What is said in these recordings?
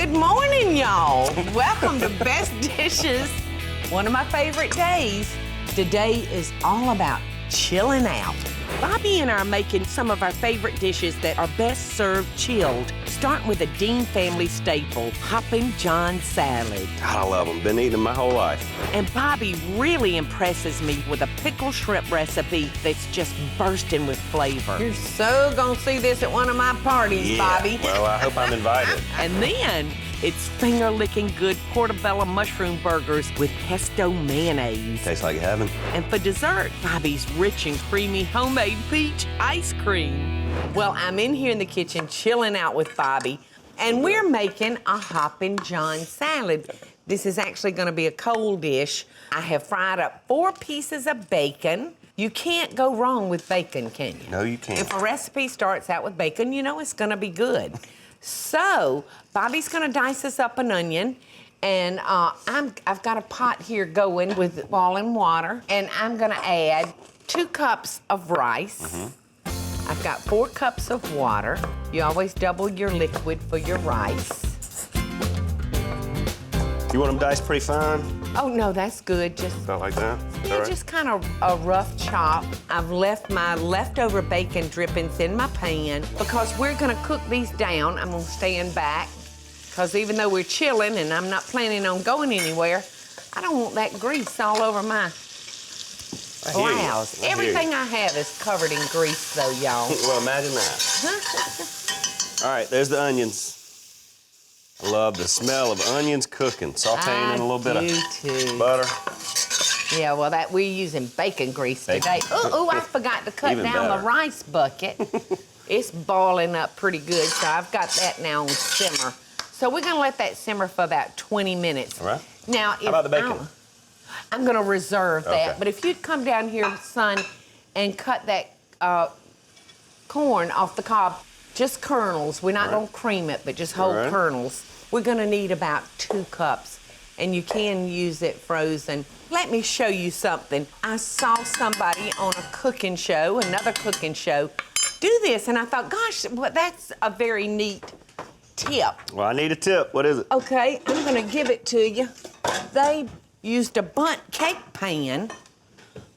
Good morning, y'all. Welcome to Best Dishes, one of my favorite days. Today is all about chilling out. Bobby and I are making some of our favorite dishes that are best served chilled, starting with a Deen family staple, Hoppin John salad. God, I love them. Been eating them my whole life. And Bobby really impresses me with a pickled shrimp recipe that's just bursting with flavor. You're so gonna see this at one of my parties, Bobby. Well, I hope I'm invited. And then it's finger-licking good Portobello mushroom burgers with pesto mayonnaise. Tastes like heaven. And for dessert, Bobby's rich and creamy homemade peach ice cream. Well, I'm in here in the kitchen chilling out with Bobby, and we're making a Hoppin John salad. This is actually gonna be a cold dish. I have fried up 4 pieces of bacon. You can't go wrong with bacon, can you? No, you can't. If a recipe starts out with bacon, you know it's gonna be good. So, Bobby's gonna dice us up an onion, and I've got a pot here going with boiling water, and I'm gonna add 2 cups of rice. I've got 4 cups of water. You always double your liquid for your rice. You want them diced pretty fine? Oh, no, that's good. Just About like that? yeah, just kind of a rough chop. I've left my leftover bacon drippings in my pan because we're gonna cook these down. I'm gonna stand back because even though we're chilling and I'm not planning on going anywhere, I don't want that grease all over my blouse. Everything I have is covered in grease though, y'all. Well, imagine that. All right, there's the onions. I love the smell of onions cooking, sauteing in a little bit of butter. Yeah, well, we're using bacon grease today. Ooh, I forgot to cut down the rice bucket. It's boiling up pretty good, so I've got that now on simmer. So we're gonna let that simmer for about 20 minutes. All right. Now, how about the bacon? I'm gonna reserve that, Okay. but if you'd come down here, son, and cut that corn off the cob, just kernels. We're not gonna cream it, but just whole kernels. We're gonna need about 2 cups, and you can use it frozen. Let me show you something. I saw somebody on a cooking show, another cooking show, do this, and I thought, gosh, well, that's a very neat tip. Well, I need a tip. What is it? Okay, I'm gonna give it to you. They used a bundt cake pan.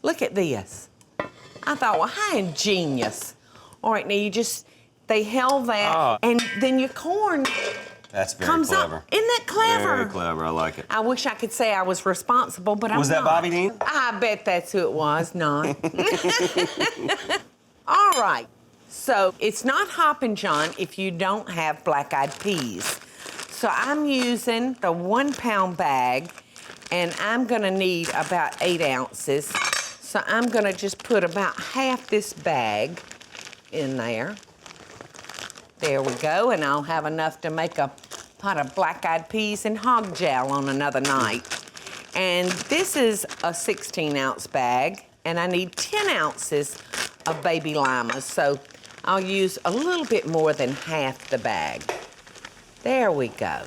Look at this. I thought, well, how ingenious. All right, now they held that, and then your corn That's very comes clever. up. Isn't that clever? Very clever, I like it. I wish I could say I was responsible, but I'm not. Was that Bobby Deen? I bet that's who it was, not. All right, so it's not Hoppin John if you don't have black-eyed peas. So I'm using the 1-pound bag, and I'm gonna need about 8 ounces. So I'm gonna just put about half this bag in there. There we go, and I'll have enough to make a pot of black-eyed peas and hog jowl on another night. And this is a 16-ounce bag, and I need 10 ounces of baby limas, so I'll use a little bit more than half the bag. There we go.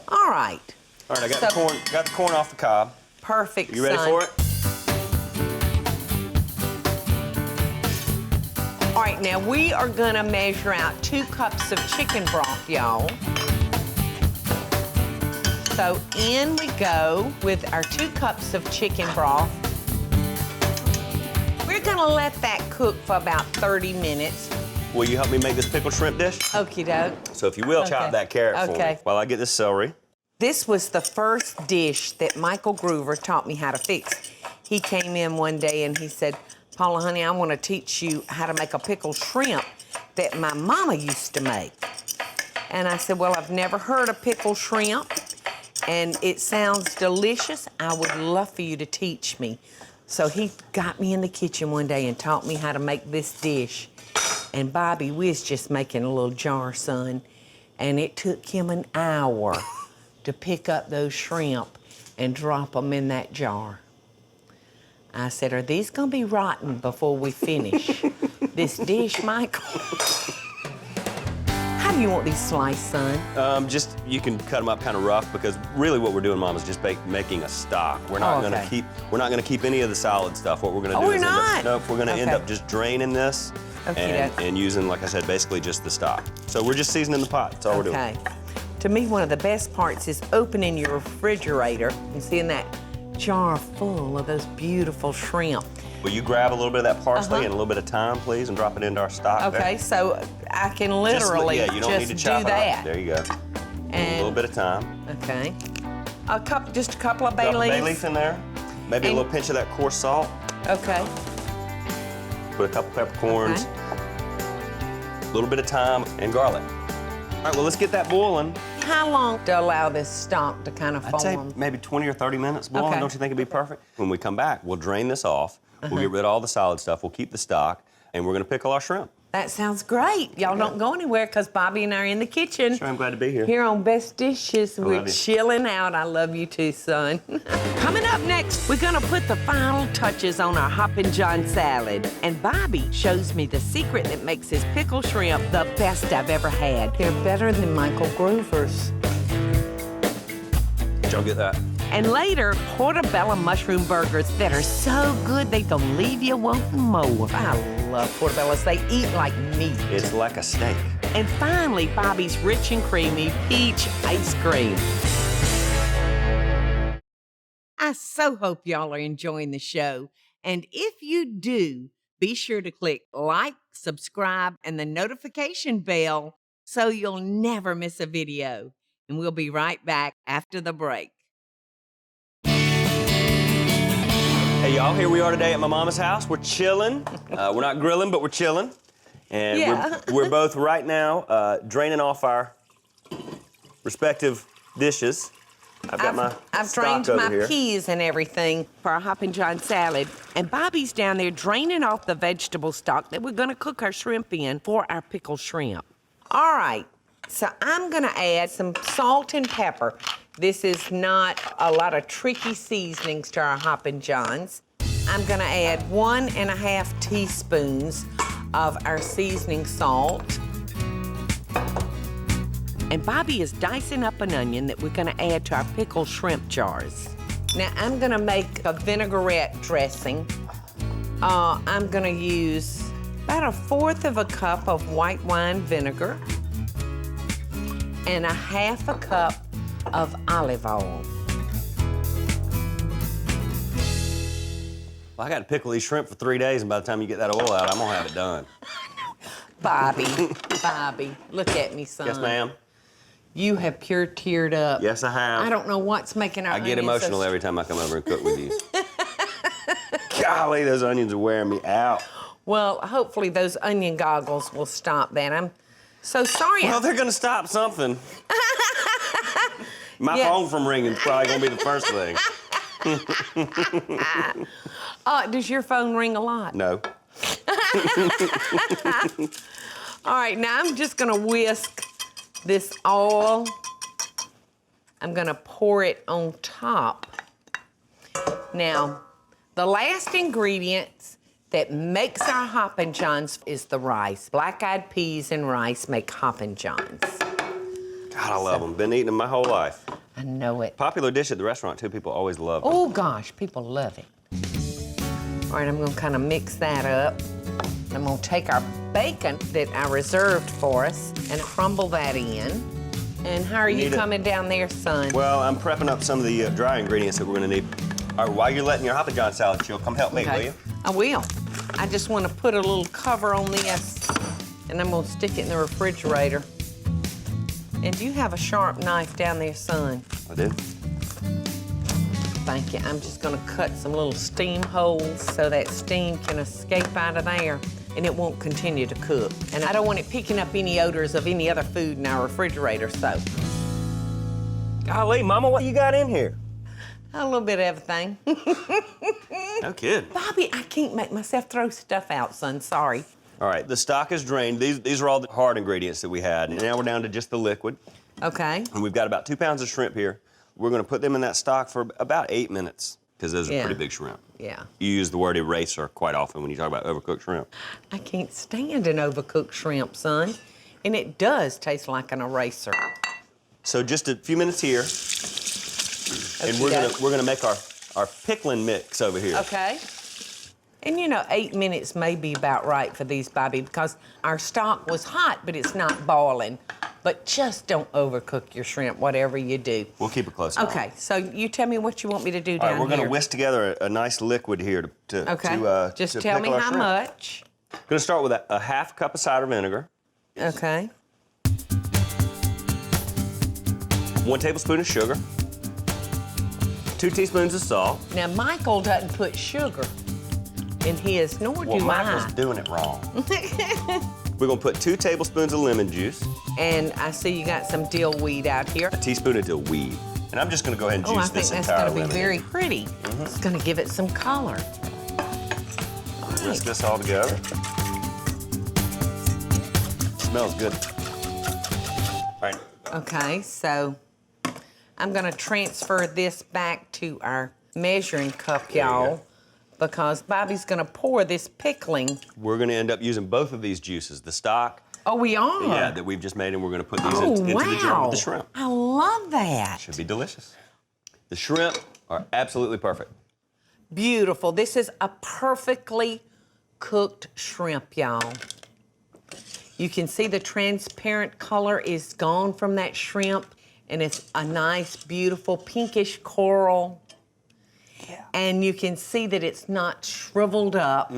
All right. All right, I got the corn off the cob. Perfect, You ready son. for it? All right, now we are gonna measure out 2 cups of chicken broth, y'all. So in we go with our 2 cups of chicken broth. We're gonna let that cook for about 30 minutes. Will you help me make this pickled shrimp dish? Okie doke. So if you will, chop that carrot for me while I get this celery. This was the first dish that Michael Groover taught me how to fix. He came in one day and he said, Paula, honey, I want to teach you how to make a pickled shrimp that my mama used to make. And I said, well, I've never heard of pickled shrimp, and it sounds delicious. I would love for you to teach me. So he got me in the kitchen one day and taught me how to make this dish. And Bobby, we was just making a little jar, son, and it took him an hour to pick up those shrimp and drop them in that jar. I said, are these gonna be rotten before we finish this dish, Michael? How do you want these sliced, son? You can cut them up kind of rough because really what we're doing, Mom, is just making a stock. We're not gonna keep any of the solid stuff. What we're gonna do is we're gonna end up just draining this and using, like I said, basically just the stock. So we're just seasoning the pot. That's all we're doing. Okay. To me, one of the best parts is opening your refrigerator and seeing that jar full of those beautiful shrimp. Will you grab a little bit of that parsley and a little bit of thyme, please, and drop it into our stock Okay, there? so I can literally you don't need to just chop do it that. up. There you go. And a little bit of thyme. Okay. Just a couple of bay Drop a leaves. bay leaf in there. Maybe a little pinch of that coarse salt. Okay. Put a couple peppercorns. A little bit of thyme and garlic. All right, well, let's get that boiling. How long to allow this stock to kind of form? I'd say maybe 20 or 30 minutes boiling. Okay. Don't you think it'd be perfect? When we come back, we'll drain this off. We'll get rid of all the solid stuff. We'll keep the stock, and we're gonna pickle our shrimp. That sounds great. Y'all don't go anywhere because Bobby and I are in the kitchen. Sure, I'm glad to be here. Here on Best Dishes, we're love you. chilling out. I love you too, son. Coming up next, we're gonna put the final touches on our Hoppin' John salad. And Bobby shows me the secret that makes his pickled shrimp the best I've ever had. They're better than Michael Groover's. Did y'all get that? And later, Portobello mushroom burgers that are so good they don't leave you wanting more. I love Portobellos. They eat like meat. It's like a steak. And finally, Bobby's rich and creamy peach ice cream. I so hope y'all are enjoying the show. And if you do, be sure to click like, subscribe, and the notification bell so you'll never miss a video. And we'll be right back after the break. Hey, y'all, here we are today at my mama's house. We're chilling. We're not grilling, but we're chilling. And we're both right now draining off our respective dishes. I've drained over my here. peas and everything for our Hoppin' John salad. And Bobby's down there draining off the vegetable stock that we're gonna cook our shrimp in for our pickled shrimp. All right, so I'm gonna add some salt and pepper. This is not a lot of tricky seasonings to our Hoppin' Johns. I'm gonna add 1.5 teaspoons of our seasoning salt. And Bobby is dicing up an onion that we're gonna add to our pickled shrimp jars. Now I'm gonna make a vinaigrette dressing. I'm gonna use about 1/4 cup of white wine vinegar and 1/2 cup of olive oil. Well, I got to pickle these shrimp for 3 days, and by the time you get that oil out, I'm gonna have it done. Bobby, look at me, son. Yes, ma'am. You have pure teared up. Yes, I have. I don't know what's making our I get onions emotional so every time I come over and cook with you. Golly, those onions are wearing me out. Well, hopefully those onion goggles will stop that. I'm so sorry. Well, they're gonna stop something. My phone from ringing is probably gonna be the first thing. Does your phone ring a lot? No. All right, now I'm just gonna whisk this oil. I'm gonna pour it on top. Now, the last ingredients that makes our Hoppin' Johns is the rice. Black-eyed peas and rice make Hoppin' Johns. God, I love them. Been eating them my whole life. I know it. Popular dish at the restaurant, too. People always love them. Oh, gosh, people love it. All right, I'm gonna kind of mix that up. I'm gonna take our bacon that I reserved for us and crumble that in. And how are you coming down there, son? Well, I'm prepping up some of the dry ingredients that we're gonna need. All right, while you're letting your Hoppin' John salad chill, come help me, will you? I will. I just want to put a little cover on this, and I'm gonna stick it in the refrigerator. And do you have a sharp knife down there, son? I do. Thank you. I'm just gonna cut some little steam holes so that steam can escape out of there and it won't continue to cook. And I don't want it picking up any odors of any other food in our refrigerator, so. Golly, Mama, what you got in here? A little bit of everything. No kidding. Bobby, I can't make myself throw stuff out, son, sorry. All right, the stock is drained. These are all the hard ingredients that we had. And now we're down to just the liquid. Okay. And we've got about 2 pounds of shrimp here. We're gonna put them in that stock for about 8 minutes, because those are pretty big shrimp. Yeah. You use the word eraser quite often when you talk about overcooked shrimp. I can't stand an overcooked shrimp, son. And it does taste like an eraser. So just a few minutes here, and we're gonna make our pickling mix over here. Okay. And you know, 8 minutes may be about right for these, Bobby, because our stock was hot, but it's not boiling. But just don't overcook your shrimp, whatever you do. We'll keep it close. Okay, so you tell me what you want me to do down here. All right, we're going to whisk together a nice liquid here to just tell me how much. I'm going to start with a half cup of cider vinegar. Okay. 1 tablespoon of sugar. 2 teaspoons of salt. Now, Michael doesn't put sugar in his, nor do Michael's doing it wrong. We're going to put 2 tablespoons of lemon juice. And I see you got some dill weed out here. A teaspoon of dill weed. And I'm just going to go ahead and juice this entire lemon. Oh, I think that's going to be very pretty. It's going to give it some color. Whisk this all together. Smells good. All right. Okay, so I'm going to transfer this back to our measuring cup, y'all, because Bobby's going to pour this pickling. We're going to end up using both of these juices, the stock. Oh, we are? Yeah, that we've just made, and we're going to put these into the jar with the shrimp. I love that. Should be delicious. The shrimp are absolutely perfect. Beautiful. This is a perfectly cooked shrimp, y'all. You can see the transparent color is gone from that shrimp, and it's a nice, beautiful pinkish coral. Yeah. And you can see that it's not shriveled up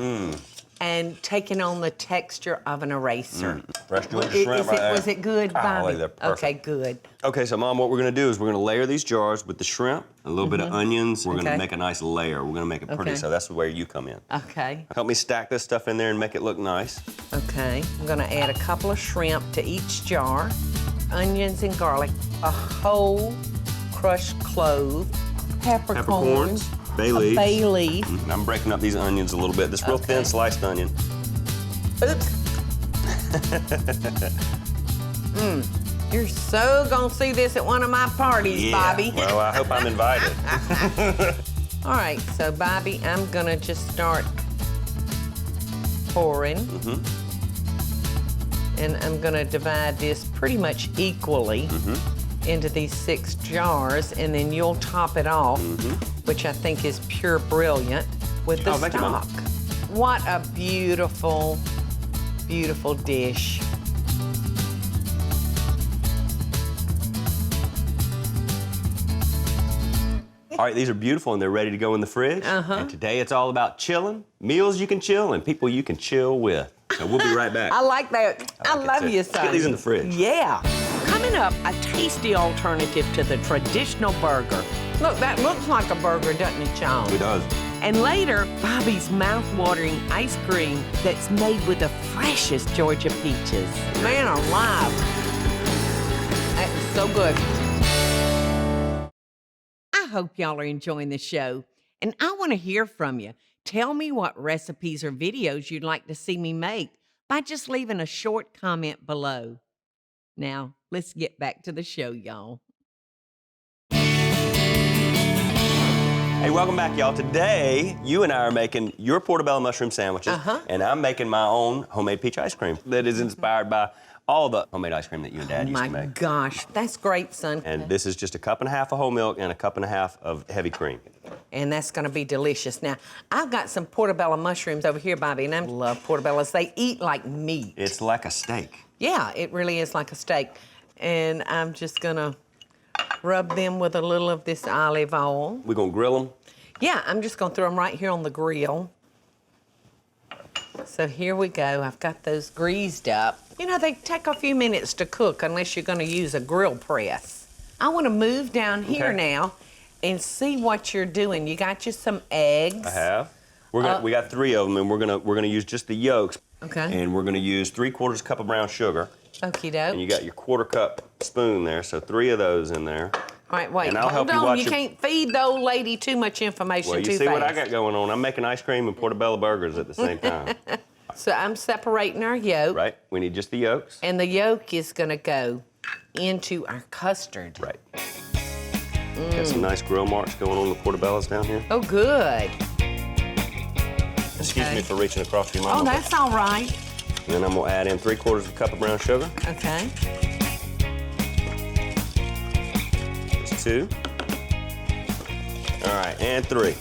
and taking on the texture of an eraser. Fresh Georgia shrimp right there. Was it good, Bobby? They're perfect. Okay, good. Okay, so Mom, what we're gonna do is we're gonna layer these jars with the shrimp, a little bit of onions. We're gonna make a nice layer. We're gonna make it pretty, so that's where you come in. Okay. Help me stack this stuff in there and make it look nice. Okay, I'm gonna add a couple of shrimp to each jar, onions and garlic, a whole crushed clove, peppercorns, bay leaves. Bay leaf. And I'm breaking up these onions a little bit. This real thin sliced onion. Oops. You're so gonna see this at one of my parties, Bobby. Well, I hope I'm invited. All right, so Bobby, I'm gonna just start pouring. And I'm gonna divide this pretty much equally into these 6 jars, and then you'll top it off, which I think is pure brilliant, with the thank you, Mama. stock. What a beautiful, beautiful dish. All right, these are beautiful and they're ready to go in the fridge. And today it's all about chilling, meals you can chill, and people you can chill with. So we'll be right back. I like that. I love you, son. Get these in the fridge. Yeah. Coming up, a tasty alternative to the traditional burger. Look, that looks like a burger, doesn't it, Sean? It does. And later, Bobby's mouth-watering ice cream that's made with the freshest Georgia peaches. Man alive. That is so good. I hope y'all are enjoying the show, and I want to hear from you. Tell me what recipes or videos you'd like to see me make by just leaving a short comment below. Now, let's get back to the show, y'all. Hey, welcome back, y'all. Today, you and I are making your portobello mushroom sandwiches, and I'm making my own homemade peach ice cream that is inspired by all the homemade ice cream that you and Dad used to make. My gosh, that's great, son. And this is just a 1.5 cups of whole milk and a 1.5 cups of heavy cream. And that's gonna be delicious. Now, I've got some portobello mushrooms over here, Bobby, and I love portobellos. They eat like meat. It's like a steak. Yeah, it really is like a steak. And I'm just gonna rub them with a little of this olive oil. We're gonna grill them? Yeah, I'm just gonna throw them right here on the grill. So here we go. I've got those greased up. You know, they take a few minutes to cook unless you're gonna use a grill press. I wanna move down here now and see what you're doing. You got you some eggs. I have. We got 3 of them, and we're gonna use just the yolks. Okay. And we're gonna use 3/4 cup of brown sugar. Okie doke. And you got your 1/4 cup spoon there, so 3 of those in there. All right, wait, and I'll hold help on. you You can't feed the old lady too much information too fast. Well, you see what I got going on. I'm making ice cream and portobello burgers at the same time. So I'm separating our yolk. Right, we need just the yolks. And the yolk is gonna go into our custard. Right. Got some nice grill marks going on the portobellos down here. Oh, good. Excuse me for reaching across your mama. Oh, that's all right. And then I'm gonna add in 3/4 cup of brown sugar. Okay. That's 2. All right, and 3.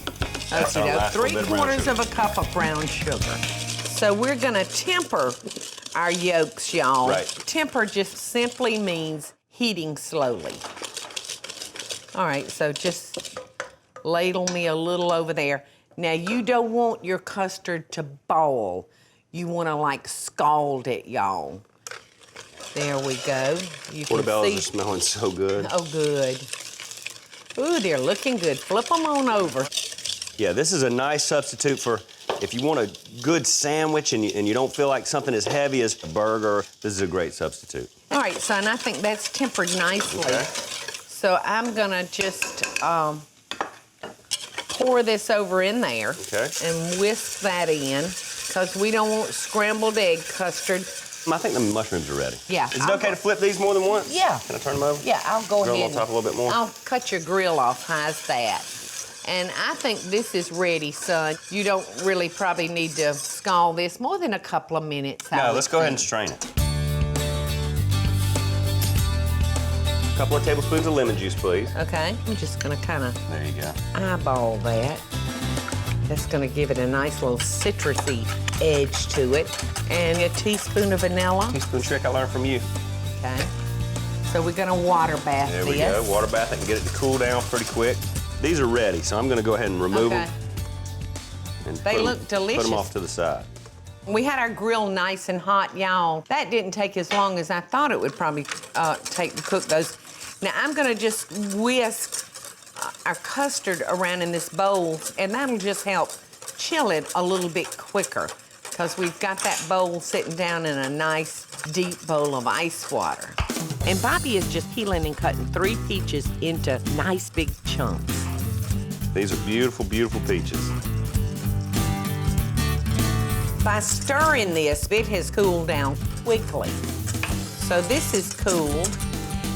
That's our last little bit of brown 3/4 sugar. of a cup of brown sugar. So we're gonna temper our yolks, y'all. Right. Temper just simply means heating slowly. All right, so just ladle me a little over there. Now, you don't want your custard to boil. You wanna like scald it, y'all. There we go. You can Portobellos see. are smelling so good. Oh, good. Ooh, they're looking good. Flip them on over. Yeah, this is a nice substitute for if you want a good sandwich and you don't feel like something as heavy as a burger. This is a great substitute. All right, son, I think that's tempered nicely. Okay. So I'm gonna just pour this over in there Okay. and whisk that in, because we don't want scrambled egg custard. I think the mushrooms are ready. Yeah. Is it okay to flip these more than once? Yeah. Can I turn them over? Yeah, I'll go Grill them ahead. on top a little bit more? I'll cut your grill off. How's that? And I think this is ready, son. You don't really probably need to scald this more than a couple of minutes. No, let's go ahead and strain it. A couple of tablespoons of lemon juice, please. Okay, I'm just gonna kind of There you go. eyeball that. That's gonna give it a nice little citrusy edge to it. And a teaspoon of vanilla. Teaspoon trick I learned from you. Okay. So we're gonna water bath There this. we go. Water bath it and get it to cool down pretty quick. These are ready, so I'm gonna go ahead and remove Okay. them. And They put 'em- look delicious. Put them off to the side. We had our grill nice and hot, y'all. That didn't take as long as I thought it would probably take to cook those. Now I'm gonna just whisk our custard around in this bowl, and that'll just help chill it a little bit quicker, because we've got that bowl sitting down in a nice deep bowl of ice water. And Bobby is just peeling and cutting 3 peaches into nice big chunks. These are beautiful, beautiful peaches. By stirring this, it has cooled down quickly. So this is cooled.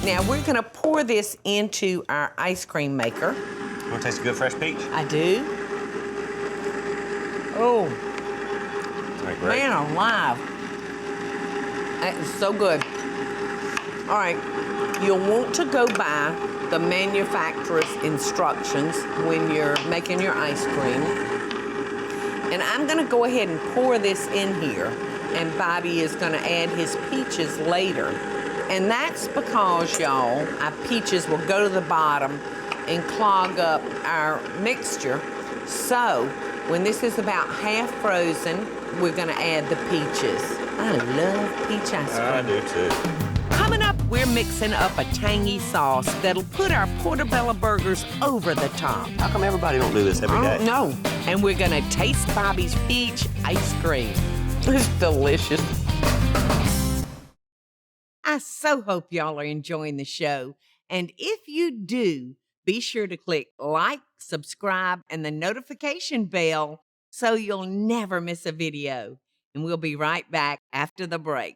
Now we're gonna pour this into our ice cream maker. You want to taste a good fresh peach? I do. Oh, All right, great. man alive. That is so good. All right, you'll want to go by the manufacturer's instructions when you're making your ice cream. And I'm gonna go ahead and pour this in here, and Bobby is gonna add his peaches later. And that's because, y'all, our peaches will go to the bottom and clog up our mixture. So, when this is about half frozen, we're gonna add the peaches. I love peach ice cream. I do too. Coming up, we're mixing up a tangy sauce that'll put our Portobello burgers over the top. How come everybody don't do this every I day? don't know. And we're gonna taste Bobby's peach ice cream. It's delicious. I so hope y'all are enjoying the show. And if you do, be sure to click like, subscribe, and the notification bell so you'll never miss a video. And we'll be right back after the break.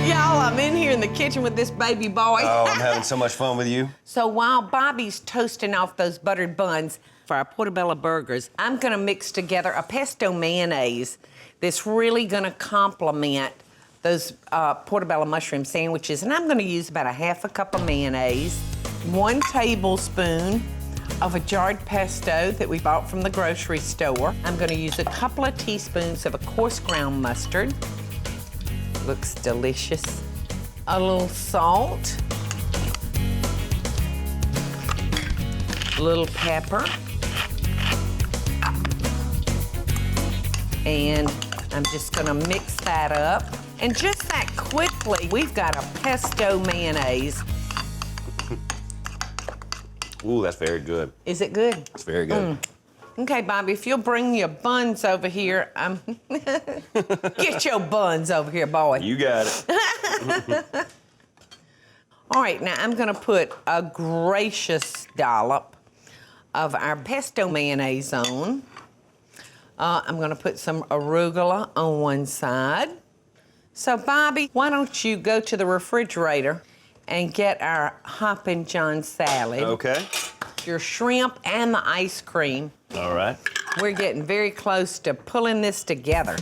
Y'all, I'm in here in the kitchen with this baby boy. Oh, I'm having so much fun with you. So while Bobby's toasting off those buttered buns for our Portobello burgers, I'm gonna mix together a pesto mayonnaise that's really gonna complement those Portobello mushroom sandwiches. And I'm gonna use about a half a cup of mayonnaise, 1 tablespoon of a jarred pesto that we bought from the grocery store. I'm gonna use a couple of teaspoons of a coarse ground mustard. Looks delicious. A little salt. A little pepper. And I'm just gonna mix that up. And just that quickly, we've got a pesto mayonnaise. Ooh, that's very good. Is it good? It's very good. Okay, Bobby, if you'll bring your buns over here, get your buns over here, boy. You got it. All right, now I'm gonna put a gracious dollop of our pesto mayonnaise on. I'm gonna put some arugula on one side. So, Bobby, why don't you go to the refrigerator and get our Hoppin' John salad, Okay. your shrimp, and the ice cream. All right. We're getting very close to pulling this together.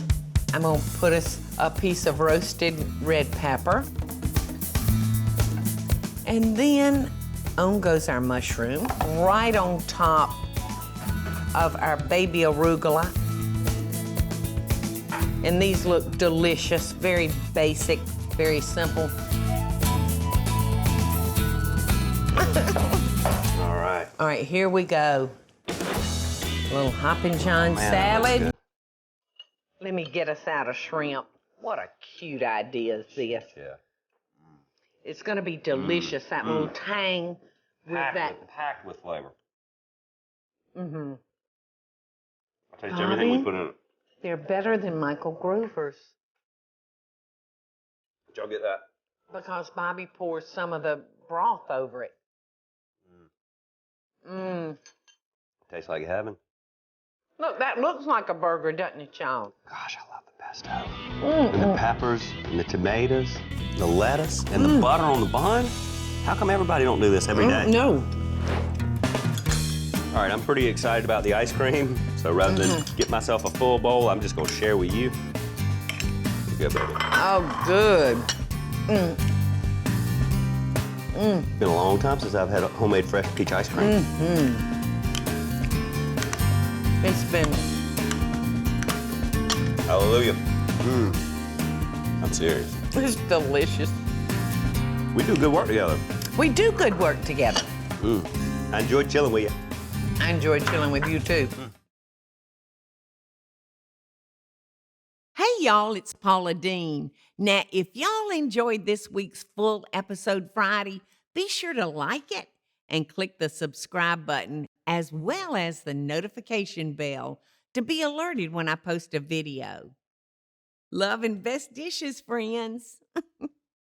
I'm gonna put us a piece of roasted red pepper. And then On goes our mushroom, right on top of our baby arugula. And these look delicious, very basic, very simple. All right. All right, here we go. A little Hoppin' John Man, that looks salad. good. Let me get us out a shrimp. What a cute idea is this. Yeah. It's gonna be delicious, that little tang with that. Packed with flavor. Mm-hmm. I'll taste everything we Bobby? put in it. They're better than Michael Groover's Did y'all get that? because Bobby pours some of the broth over it. Mmm. Tastes like heaven. Look, that looks like a burger, doesn't it, y'all? Gosh, I love the pesto. And the peppers, and the tomatoes, the lettuce, and the butter on the bun. How come everybody don't do this every day? No. All right, I'm pretty excited about the ice cream. So rather than get myself a full bowl, I'm just gonna share with you. Here you go, baby. Oh, good. It's been a long time since I've had a homemade fresh peach ice cream. It's been. Hallelujah. I'm serious. It's delicious. We do good work together. We do good work together. I enjoyed chilling with you. I enjoyed chilling with you too. Hey y'all, it's Paula Deen. Now, if y'all enjoyed this week's full episode Friday, be sure to like it and click the subscribe button as well as the notification bell to be alerted when I post a video. Love and best dishes, friends.